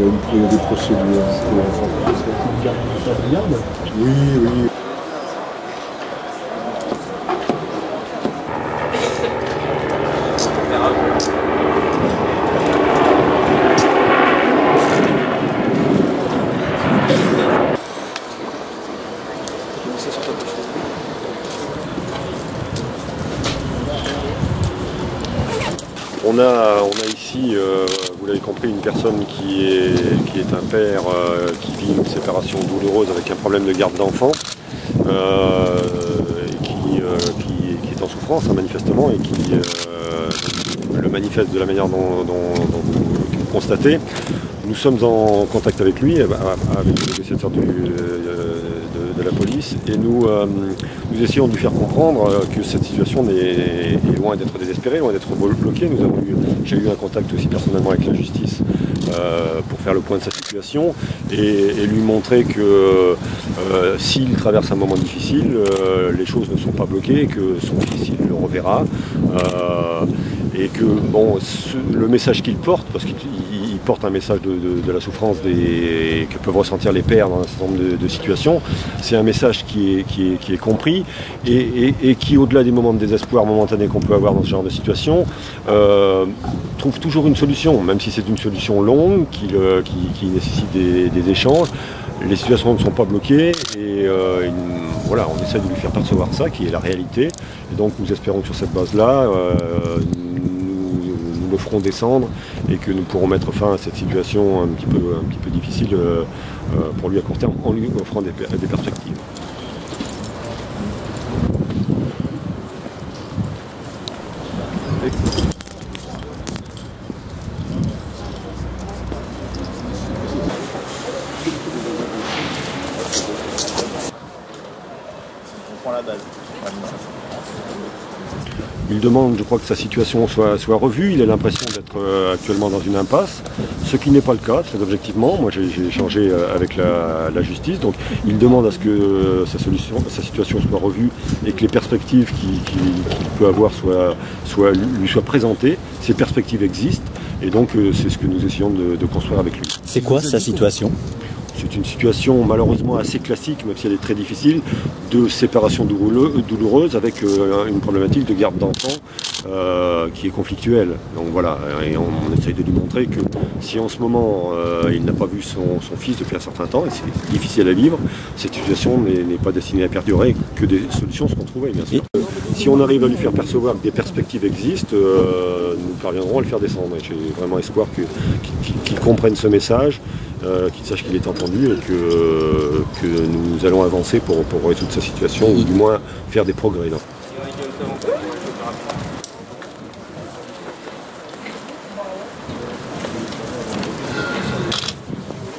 Il y a des procédures. Oui, oui. On a ici, vous l'avez compris, une personne qui est un père qui vit une séparation douloureuse avec un problème de garde d'enfant, qui est en souffrance manifestement et qui le manifeste de la manière dont vous constatez. Nous sommes en contact avec lui, avec le négociateur de la police, et nous essayons de lui faire comprendre que cette situation est loin d'être désespérée, loin d'être bloquée. J'ai eu un contact aussi personnellement avec la justice pour faire le point de sa situation et lui montrer que s'il traverse un moment difficile, les choses ne sont pas bloquées, que son fils il le reverra. Et que bon, le message qu'il porte, parce qu'il porte un message de la souffrance que peuvent ressentir les pères dans un certain nombre de situations, c'est un message qui est compris et qui, au-delà des moments de désespoir momentanés qu'on peut avoir dans ce genre de situation, trouve toujours une solution, même si c'est une solution longue, qui nécessite des échanges. Les situations ne sont pas bloquées et voilà, on essaie de lui faire percevoir ça, qui est la réalité. Et donc nous espérons que sur cette base-là, nous le ferons descendre et que nous pourrons mettre fin à cette situation un petit peu difficile pour lui à court terme, en lui offrant des perspectives. La base. Il demande, je crois, que sa situation soit revue. Il a l'impression d'être actuellement dans une impasse, ce qui n'est pas le cas, très objectivement. Moi, j'ai échangé avec la justice, donc il demande à ce que sa situation soit revue et que les perspectives qu'il peut avoir lui soient présentées. Ces perspectives existent, et donc c'est ce que nous essayons de construire avec lui. C'est quoi sa situation ? C'est une situation malheureusement assez classique, même si elle est très difficile, de séparation douloureuse avec une problématique de garde d'enfant qui est conflictuelle. Donc voilà, et on essaye de lui montrer que si en ce moment il n'a pas vu son fils depuis un certain temps, et c'est difficile à vivre, cette situation n'est pas destinée à perdurer, que des solutions seront trouvées, bien sûr. Si on arrive à lui faire percevoir que des perspectives existent, nous parviendrons à le faire descendre. Et j'ai vraiment espoir qu'il comprenne ce message, qu'il sache qu'il est entendu et que nous allons avancer pour résoudre sa situation, ou du moins faire des progrès là.